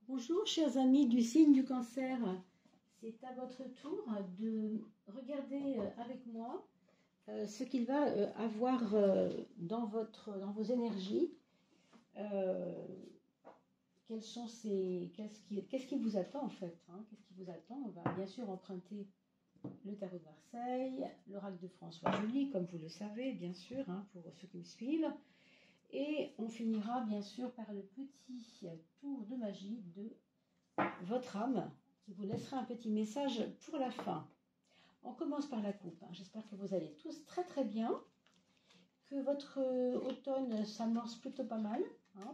Bonjour chers amis du signe du cancer, c'est à votre tour de regarder avec moi ce qu'il va avoir dans vos énergies, qu'est-ce qui vous attend en fait, qu'est-ce qui vous attend. On va bien sûr emprunter le tarot de Marseille, l'oracle de François Joly, comme vous le savez bien sûr, pour ceux qui me suivent. Et on finira bien sûr par le petit tour de magie de votre âme qui vous laissera un petit message pour la fin. On commence par la coupe. J'espère que vous allez tous très très bien, que votre automne s'amorce plutôt pas mal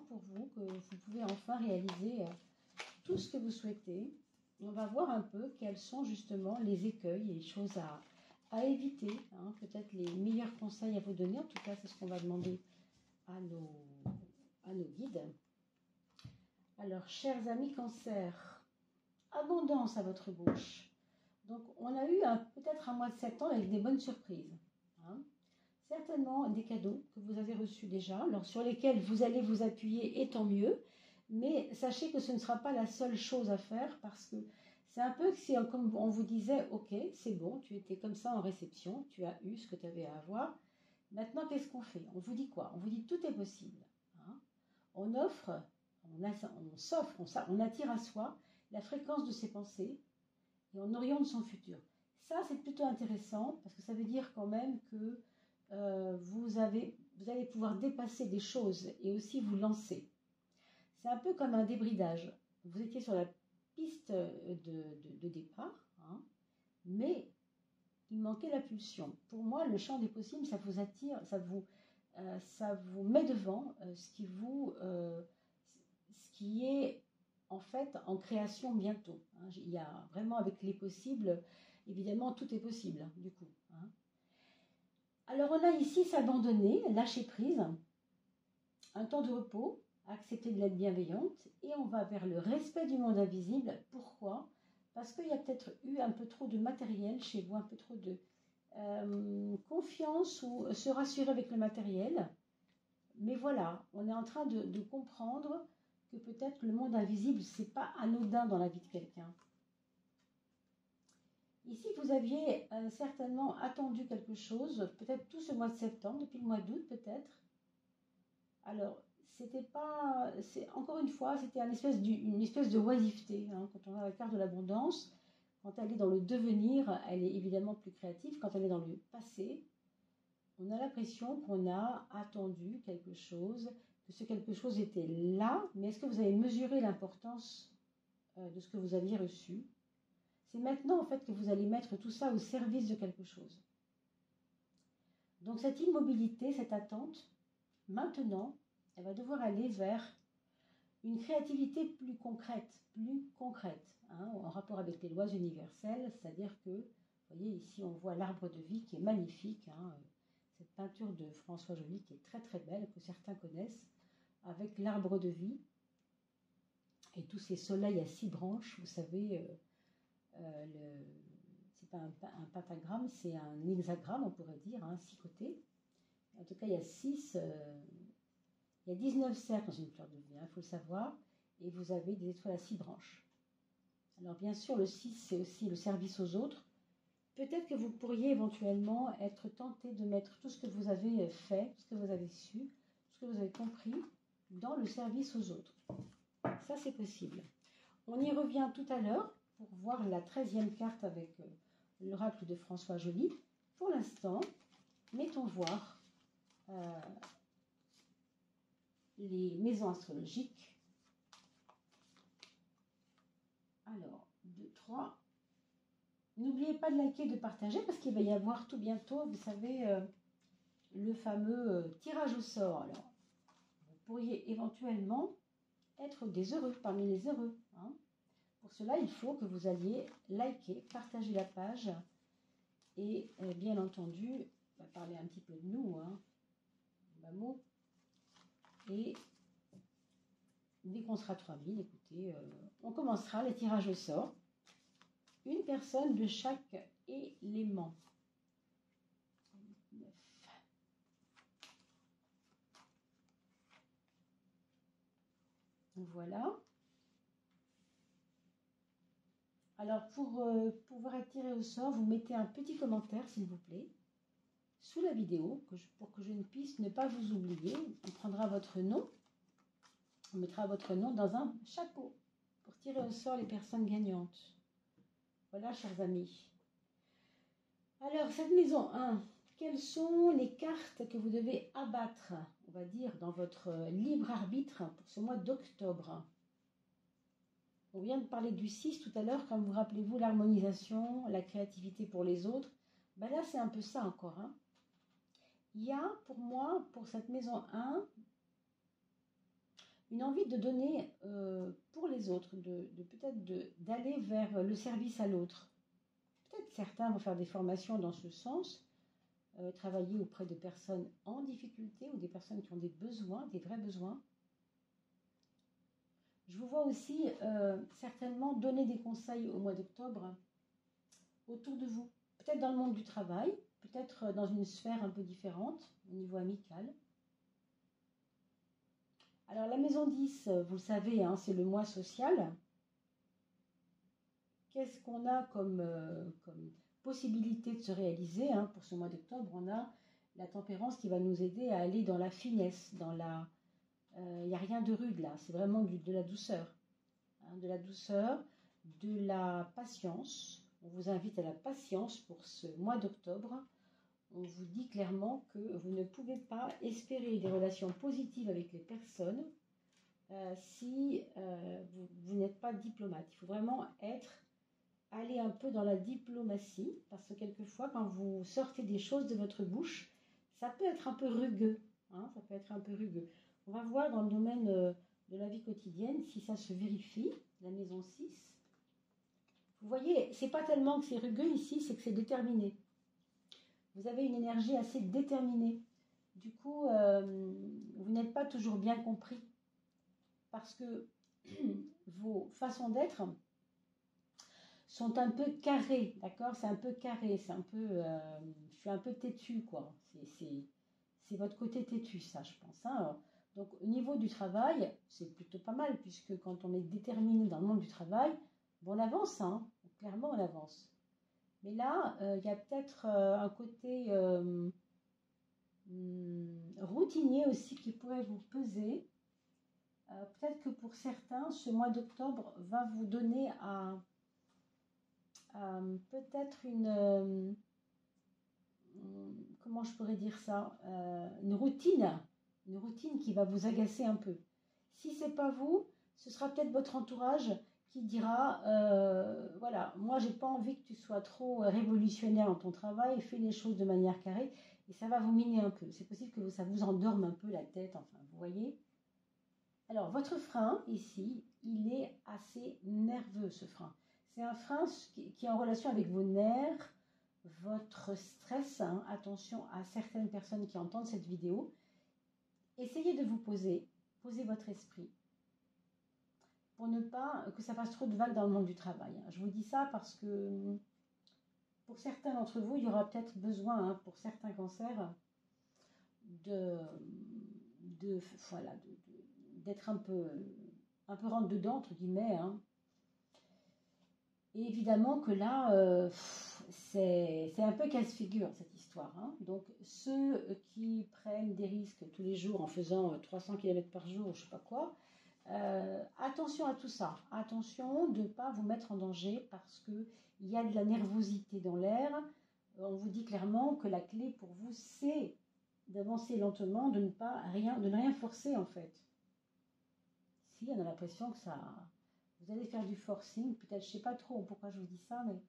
pour vous, que vous pouvez enfin réaliser tout ce que vous souhaitez. On va voir un peu quels sont justement les écueils et les choses à éviter, peut-être les meilleurs conseils à vous donner. En tout cas, c'est ce qu'on va demander à nos guides. Alors, chers amis cancer, abondance à votre bouche. Donc, on a eu peut-être un mois de septembre avec des bonnes surprises. Certainement des cadeaux que vous avez reçus déjà, alors sur lesquels vous allez vous appuyer, et tant mieux. Mais sachez que ce ne sera pas la seule chose à faire, parce que c'est un peu comme on vous disait, ok, c'est bon, tu étais comme ça en réception, tu as eu ce que tu avais à avoir. Maintenant, qu'est-ce qu'on fait? On vous dit quoi? On vous dit tout est possible. On offre, on s'offre, on attire à soi la fréquence de ses pensées et on oriente son futur. Ça, c'est plutôt intéressant parce que ça veut dire quand même que vous allez pouvoir dépasser des choses et aussi vous lancer. C'est un peu comme un débridage. Vous étiez sur la piste de départ, mais il manquait la pulsion. Pour moi, le champ des possibles, ça vous attire, ça vous met devant ce qui est en fait en création bientôt. Il y a vraiment avec les possibles, évidemment, tout est possible du coup. Alors on a ici s'abandonner, lâcher prise, un temps de repos, accepter de l'être bienveillante, et on va vers le respect du monde invisible. Pourquoi? Parce qu'il y a peut-être eu un peu trop de matériel chez vous, un peu trop de confiance ou se rassurer avec le matériel. Mais voilà, on est en train de comprendre que peut-être le monde invisible, c'est pas anodin dans la vie de quelqu'un. Ici, vous aviez certainement attendu quelque chose, peut-être tout ce mois de septembre, depuis le mois d'août peut-être. Alors, encore une fois, c'était une espèce de oisiveté. Quand on a la carte de l'abondance, quand elle est dans le devenir, elle est évidemment plus créative. Quand elle est dans le passé, on a l'impression qu'on a attendu quelque chose, que ce quelque chose était là, mais est-ce que vous avez mesuré l'importance de ce que vous aviez reçu? C'est maintenant en fait que vous allez mettre tout ça au service de quelque chose. Donc cette immobilité, cette attente, maintenant, elle va devoir aller vers une créativité plus concrète, en rapport avec les lois universelles, c'est-à-dire que, vous voyez ici, on voit l'arbre de vie qui est magnifique, cette peinture de François Joly qui est très très belle, que certains connaissent, avec l'arbre de vie et tous ces soleils à 6 branches, vous savez, c'est pas un pentagramme, c'est un hexagramme, on pourrait dire, 6 côtés. En tout cas, il y a 19 cercles dans une fleur de vie, il faut le savoir, et vous avez des étoiles à 6 branches. Alors bien sûr, le 6, c'est aussi le service aux autres. Peut-être que vous pourriez éventuellement être tenté de mettre tout ce que vous avez fait, tout ce que vous avez su, tout ce que vous avez compris, dans le service aux autres. Ça, c'est possible. On y revient tout à l'heure pour voir la 13e carte avec l'oracle de François Joly. Pour l'instant, mettons voir les maisons astrologiques. Alors, 2, 3. N'oubliez pas de liker, de partager, parce qu'il va y avoir tout bientôt, vous savez, le fameux tirage au sort. Alors, vous pourriez éventuellement être des heureux, parmi les heureux. Pour cela, il faut que vous alliez liker, partager la page et bien entendu, on va parler un petit peu de nous, mot. Et dès qu'on sera 3000, écoutez, on commencera les tirages au sort. Une personne de chaque élément. 9. Voilà. Alors, pour pouvoir être tiré au sort, vous mettez un petit commentaire, s'il vous plaît, sous la vidéo, pour que je ne puisse ne pas vous oublier. On prendra votre nom, on mettra votre nom dans un chapeau pour tirer au sort les personnes gagnantes. Voilà, chers amis. Alors, cette maison 1, quelles sont les cartes que vous devez abattre, on va dire, dans votre libre arbitre pour ce mois d'octobre? On vient de parler du 6 tout à l'heure, comme vous rappelez-vous, l'harmonisation, la créativité pour les autres. Ben là, c'est un peu ça encore. Hein. Il y a pour moi, pour cette maison 1, une envie de donner pour les autres, peut-être d'aller vers le service à l'autre. Peut-être certains vont faire des formations dans ce sens, travailler auprès de personnes en difficulté ou des personnes qui ont des besoins, des vrais besoins. Je vous vois aussi certainement donner des conseils au mois d'octobre autour de vous. Peut-être dans le monde du travail, peut-être dans une sphère un peu différente, au niveau amical. Alors la maison 10, vous le savez, hein, c'est le mois social. Qu'est-ce qu'on a comme possibilité de se réaliser hein, pour ce mois d'octobre? On a la tempérance qui va nous aider à aller dans la finesse, dans la... Il n'y a rien de rude là, c'est vraiment de la douceur. Hein, de la douceur, de la patience. On vous invite à la patience pour ce mois d'octobre. On vous dit clairement que vous ne pouvez pas espérer des relations positives avec les personnes si vous n'êtes pas diplomate. Il faut vraiment aller un peu dans la diplomatie, parce que quelquefois, quand vous sortez des choses de votre bouche, ça peut être un peu rugueux. Hein, ça peut être un peu rugueux. On va voir dans le domaine de la vie quotidienne si ça se vérifie, la maison 6. Vous voyez, c'est pas tellement que c'est rugueux ici, c'est que c'est déterminé. Vous avez une énergie assez déterminée. Du coup, vous n'êtes pas toujours bien compris. Parce que vos façons d'être sont un peu carrées, d'accord? C'est un peu carré, c'est un peu... je suis un peu têtue, quoi. C'est votre côté têtu, ça, je pense. Hein. Donc, au niveau du travail, c'est plutôt pas mal, puisque quand on est déterminé dans le monde du travail, bon, on avance, hein. Clairement, on avance. Mais là, il y a peut-être un côté routinier aussi qui pourrait vous peser. Peut-être que pour certains, ce mois d'octobre va vous donner peut-être comment je pourrais dire ça, une routine qui va vous agacer un peu. Si c'est pas vous, ce sera peut-être votre entourage qui dira, voilà, moi j'ai pas envie que tu sois trop révolutionnaire dans ton travail, fais les choses de manière carrée, et ça va vous miner un peu. C'est possible que ça vous endorme un peu la tête, enfin, vous voyez. Alors, votre frein, ici, il est assez nerveux, ce frein. C'est un frein qui est en relation avec vos nerfs, votre stress. Hein. Attention à certaines personnes qui entendent cette vidéo. Essayez de vous poser votre esprit pour ne pas que ça fasse trop de vagues dans le monde du travail. Je vous dis ça parce que pour certains d'entre vous, il y aura peut-être besoin, hein, pour certains cancers, d'être un peu rentre dedans, entre guillemets. Hein. Et évidemment que là, c'est un peu casse-figure, cette histoire. Hein. Donc, ceux qui prennent des risques tous les jours en faisant 300 km par jour, je ne sais pas quoi, attention à tout ça. Attention de ne pas vous mettre en danger parce qu'il y a de la nervosité dans l'air. On vous dit clairement que la clé pour vous, c'est d'avancer lentement, de ne rien forcer en fait. Si, on a l'impression que ça... Vous allez faire du forcing, peut-être, je ne sais pas trop pourquoi je vous dis ça, mais...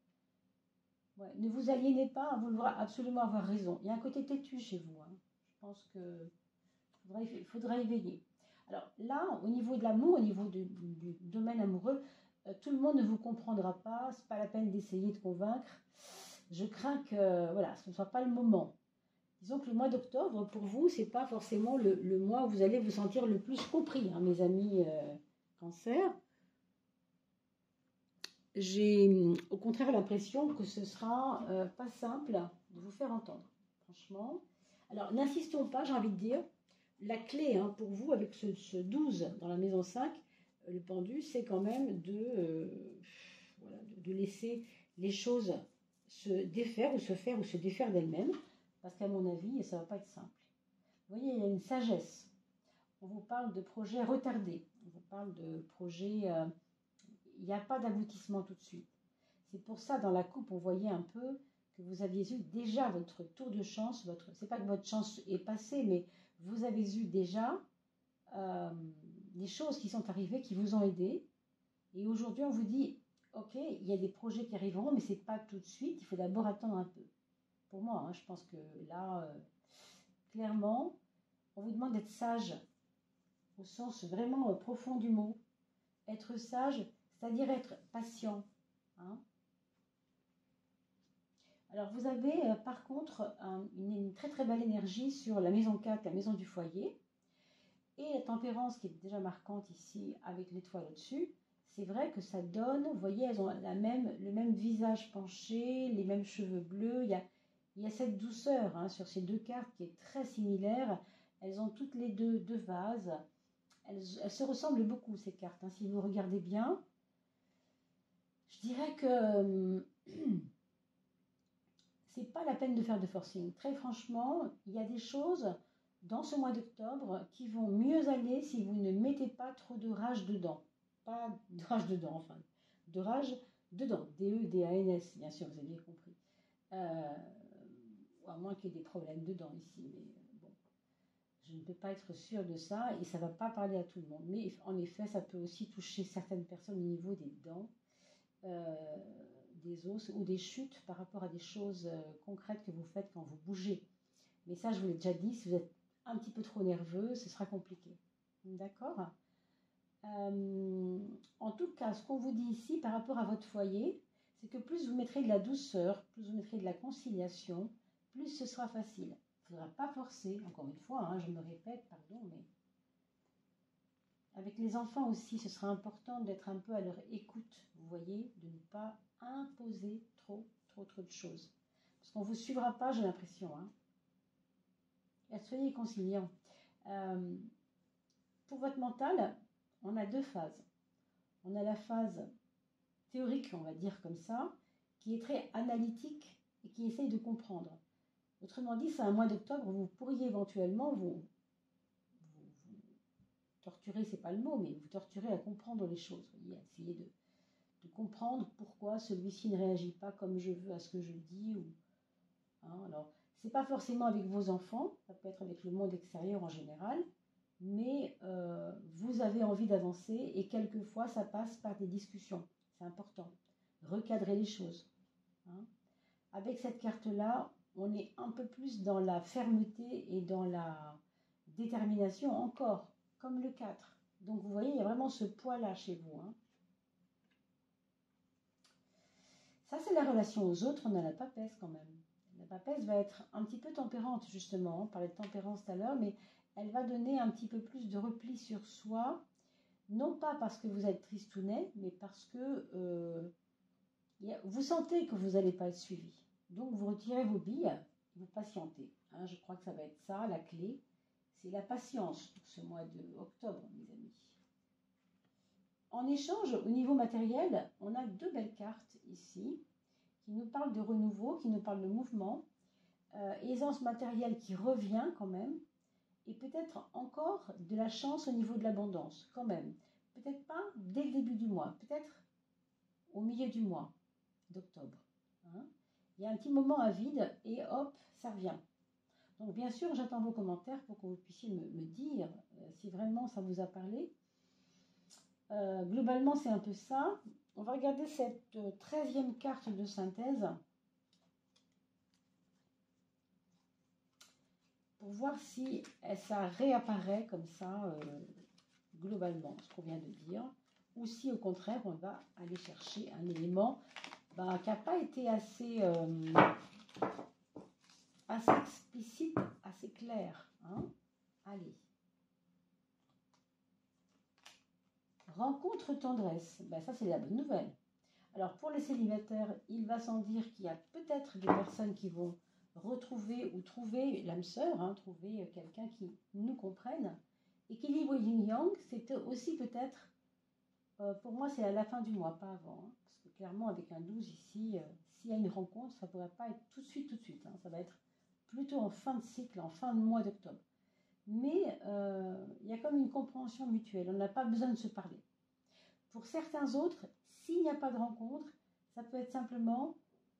Ouais, ne vous aliénez pas à vouloir absolument avoir raison. Il y a un côté têtu chez vous. Hein. Je pense qu'il faudra y veiller. Alors là, au niveau de l'amour, au niveau du domaine amoureux, tout le monde ne vous comprendra pas. Ce n'est pas la peine d'essayer de convaincre. Je crains que voilà, ce ne soit pas le moment. Disons que le mois d'octobre, pour vous, ce n'est pas forcément le mois où vous allez vous sentir le plus compris, hein, mes amis cancer. J'ai au contraire l'impression que ce sera pas simple de vous faire entendre, franchement. Alors, n'insistons pas, j'ai envie de dire. La clé hein, pour vous, avec ce 12 dans la maison 5, le pendu, c'est quand même voilà, de laisser les choses se défaire ou se faire ou se défaire d'elles-mêmes, parce qu'à mon avis, ça ne va pas être simple. Vous voyez, il y a une sagesse. On vous parle de projets retardés, on vous parle de projets, il n'y a pas d'aboutissement tout de suite. C'est pour ça, dans la coupe, on voyait un peu que vous aviez eu déjà votre tour de chance, c'est pas que votre chance est passée, mais vous avez eu déjà des choses qui sont arrivées, qui vous ont aidé. Et aujourd'hui, on vous dit, ok, il y a des projets qui arriveront, mais c'est pas tout de suite, il faut d'abord attendre un peu. Pour moi, hein, je pense que là, clairement, on vous demande d'être sage, au sens vraiment profond du mot. Être sage, c'est-à-dire être patient. Hein. Alors, vous avez par contre une très très belle énergie sur la maison 4, la maison du foyer. Et la tempérance qui est déjà marquante ici avec l'étoile au-dessus, c'est vrai que ça donne, vous voyez, elles ont le même visage penché, les mêmes cheveux bleus. Il y a cette douceur hein, sur ces deux cartes qui est très similaire. Elles ont toutes les deux vases. Elles se ressemblent beaucoup, ces cartes. Hein. Si vous regardez bien, je dirais que c'est pas la peine de faire de forcing. Très franchement, il y a des choses dans ce mois d'octobre qui vont mieux aller si vous ne mettez pas trop de rage dedans. Pas de rage dedans, enfin, de rage dedans. D-E-D-A-N-S, bien sûr, vous avez bien compris. À moins qu'il y ait des problèmes dedans ici, mais bon. Je ne peux pas être sûre de ça et ça ne va pas parler à tout le monde. Mais en effet, ça peut aussi toucher certaines personnes au niveau des dents, des os ou des chutes par rapport à des choses concrètes que vous faites quand vous bougez. Mais ça, je vous l'ai déjà dit, si vous êtes un petit peu trop nerveux, ce sera compliqué. D'accord ? En tout cas, ce qu'on vous dit ici par rapport à votre foyer, c'est que plus vous mettrez de la douceur, plus vous mettrez de la conciliation, plus ce sera facile. Il ne faudra pas forcer, encore une fois, hein, je me répète, pardon, mais avec les enfants aussi, ce sera important d'être un peu à leur écoute, vous voyez, de ne pas imposer trop de choses. Parce qu'on ne vous suivra pas, j'ai l'impression. Hein. Soyez conciliants. Pour votre mental, on a deux phases. On a la phase théorique, on va dire comme ça, qui est très analytique et qui essaye de comprendre. Autrement dit, c'est un mois d'octobre, vous pourriez éventuellement vous torturer, c'est pas le mot, mais vous torturer à comprendre les choses. Vous voyez, essayer de comprendre pourquoi celui-ci ne réagit pas comme je veux à ce que je dis. Hein, alors, c'est pas forcément avec vos enfants, ça peut être avec le monde extérieur en général, mais vous avez envie d'avancer et quelquefois ça passe par des discussions. C'est important. Recadrer les choses. Hein. Avec cette carte-là, on est un peu plus dans la fermeté et dans la détermination encore, comme le 4. Donc vous voyez, il y a vraiment ce poids-là chez vous. Hein. Ça, c'est la relation aux autres. On a la papesse quand même. La papesse va être un petit peu tempérante, justement. On parlait de tempérance tout à l'heure, mais elle va donner un petit peu plus de repli sur soi. Non pas parce que vous êtes tristounet, mais parce que vous sentez que vous n'allez pas être suivi. Donc, vous retirez vos billes, vous patientez. Hein, je crois que ça va être ça, la clé. C'est la patience pour ce mois d'octobre, mes amis. En échange, au niveau matériel, on a deux belles cartes ici qui nous parlent de renouveau, qui nous parlent de mouvement, aisance matérielle qui revient quand même, et peut-être encore de la chance au niveau de l'abondance, quand même. Peut-être pas dès le début du mois, peut-être au milieu du mois d'octobre. Hein. Il y a un petit moment à vide et hop, ça revient. Donc bien sûr, j'attends vos commentaires pour que vous puissiez me dire si vraiment ça vous a parlé. Globalement, c'est un peu ça. On va regarder cette 13e carte de synthèse pour voir si ça réapparaît comme ça, globalement, ce qu'on vient de dire, ou si au contraire, on va aller chercher un élément qui n'a pas été assez explicite, assez clair. Hein. Allez. Rencontre tendresse, ça c'est la bonne nouvelle. Alors pour les célibataires, il va sans dire qu'il y a peut-être des personnes qui vont retrouver ou trouver l'âme sœur, hein, trouver quelqu'un qui nous comprenne. Équilibre yin-yang, c'est aussi peut-être, pour moi c'est à la fin du mois, pas avant, hein, parce que clairement, avec un 12 ici, s'il y a une rencontre, ça ne pourrait pas être tout de suite, hein. Ça va être plutôt en fin de cycle, en fin de mois d'octobre. Mais il y a comme une compréhension mutuelle, on n'a pas besoin de se parler. Pour certains autres, s'il n'y a pas de rencontre, ça peut être simplement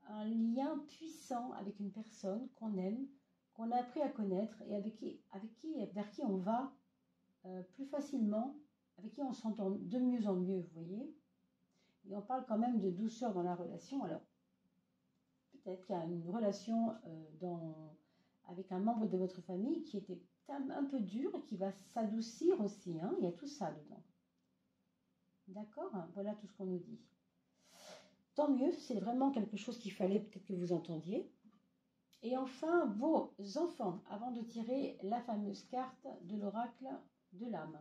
un lien puissant avec une personne qu'on aime, qu'on a appris à connaître et vers qui on va plus facilement, avec qui on s'entend de mieux en mieux, vous voyez. Et on parle quand même de douceur dans la relation. Alors, peut-être qu'il y a une relation avec un membre de votre famille qui était un peu dur et qui va s'adoucir aussi. Hein. Il y a tout ça dedans. D'accord? Voilà tout ce qu'on nous dit. Tant mieux, c'est vraiment quelque chose qu'il fallait peut-être que vous entendiez. Et enfin, vos enfants, avant de tirer la fameuse carte de l'oracle de l'âme,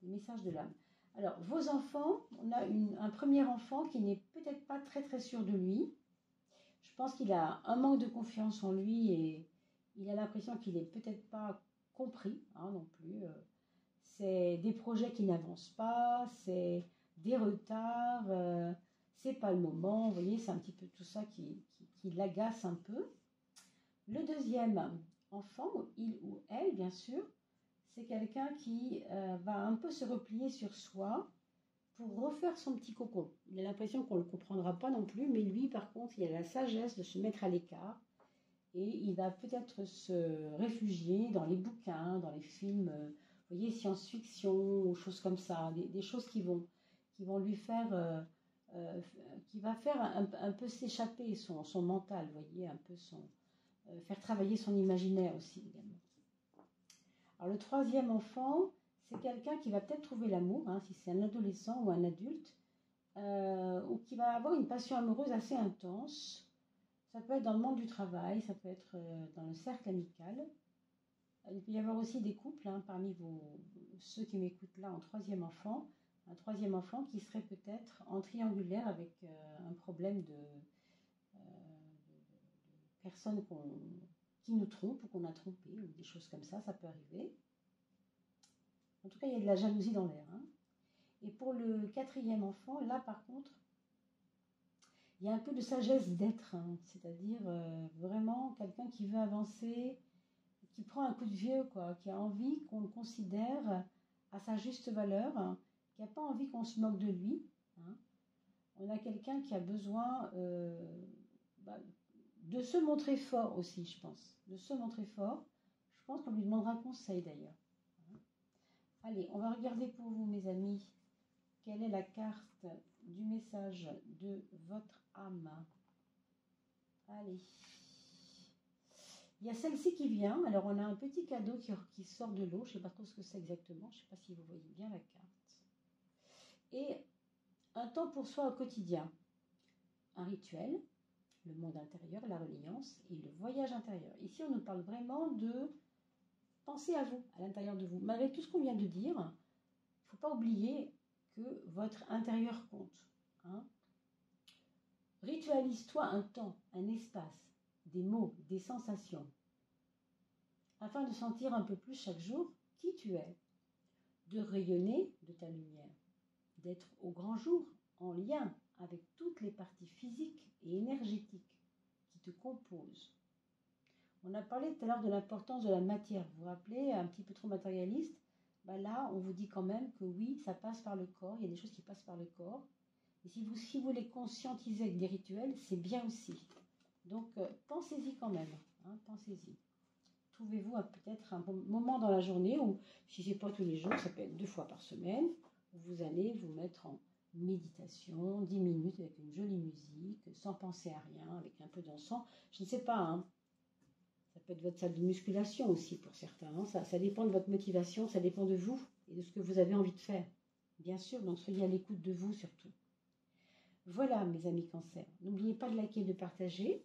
le message de l'âme. Alors, vos enfants, on a un premier enfant qui n'est peut-être pas très très sûr de lui. Je pense qu'il a un manque de confiance en lui et il a l'impression qu'il n'est peut-être pas compris non plus. C'est des projets qui n'avancent pas, c'est des retards, c'est pas le moment. Vous voyez, c'est un petit peu tout ça qui l'agace un peu. Le deuxième enfant, il ou elle, bien sûr, c'est quelqu'un qui va un peu se replier sur soi pour refaire son petit cocon. Il a l'impression qu'on ne le comprendra pas non plus, mais lui, par contre, il a la sagesse de se mettre à l'écart et il va peut-être se réfugier dans les bouquins, dans les films, vous voyez, science-fiction ou choses comme ça, des choses qui vont lui faire, qui va faire un peu s'échapper son mental, vous voyez, un peu faire travailler son imaginaire aussi également. Alors le troisième enfant, c'est quelqu'un qui va peut-être trouver l'amour, si c'est un adolescent ou un adulte, ou qui va avoir une passion amoureuse assez intense. Ça peut être dans le monde du travail, ça peut être dans le cercle amical. Il peut y avoir aussi des couples, parmi ceux qui m'écoutent là en troisième enfant, un troisième enfant qui serait peut-être en triangulaire avec un problème de personnes qui nous trompent ou qu'on a trompé, ou des choses comme ça peut arriver. En tout cas, il y a de la jalousie dans l'air. Et pour le quatrième enfant, là par contre, il y a un peu de sagesse d'être, c'est-à-dire vraiment quelqu'un qui veut avancer, qui prend un coup de vieux, qui a envie qu'on le considère à sa juste valeur, qui n'a pas envie qu'on se moque de lui. On a quelqu'un qui a besoin de se montrer fort aussi, je pense. De se montrer fort. Je pense qu'on lui demandera conseil d'ailleurs. Allez, on va regarder pour vous, mes amis, quelle est la carte du message de votre âme. Allez. Il y a celle-ci qui vient. Alors, on a un petit cadeau qui sort de l'eau. Je ne sais pas trop ce que c'est exactement. Je ne sais pas si vous voyez bien la carte. Et un temps pour soi au quotidien. Un rituel, le monde intérieur, la reliance et le voyage intérieur. Ici, on nous parle vraiment de penser à vous, à l'intérieur de vous. Malgré tout ce qu'on vient de dire, il ne faut pas oublier que votre intérieur compte. Ritualise-toi un temps, un espace, des mots, des sensations, afin de sentir un peu plus chaque jour qui tu es, de rayonner de ta lumière, d'être au grand jour en lien avec toutes les parties physiques et énergétiques qui te composent. On a parlé tout à l'heure de l'importance de la matière. Vous vous rappelez, un petit peu trop matérialiste, là, on vous dit quand même que oui, ça passe par le corps, il y a des choses qui passent par le corps. Et si vous les conscientisez avec des rituels, c'est bien aussi. Donc, pensez-y quand même, pensez-y. Trouvez-vous peut-être un moment dans la journée, ou si ce n'est pas tous les jours, ça peut être 2 fois par semaine, où vous allez vous mettre en méditation, 10 minutes avec une jolie musique, sans penser à rien, avec un peu d'encens. Je ne sais pas, ça peut être votre salle de musculation aussi pour certains. Ça dépend de votre motivation, ça dépend de vous et de ce que vous avez envie de faire. Bien sûr, donc soyez à l'écoute de vous surtout. Voilà mes amis cancer. N'oubliez pas de liker et de partager.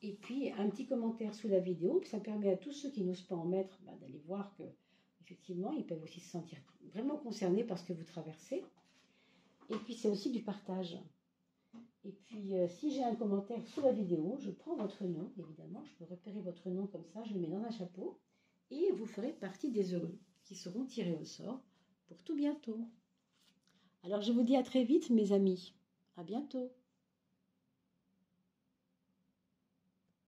Et puis un petit commentaire sous la vidéo, ça permet à tous ceux qui n'osent pas en mettre d'aller voir que effectivement ils peuvent aussi se sentir vraiment concernés par ce que vous traversez. Et puis c'est aussi du partage. Et puis si j'ai un commentaire sous la vidéo, je prends votre nom, évidemment, je peux repérer votre nom comme ça, je le mets dans un chapeau et vous ferez partie des heureux qui seront tirés au sort pour tout bientôt. Alors je vous dis à très vite mes amis, à bientôt.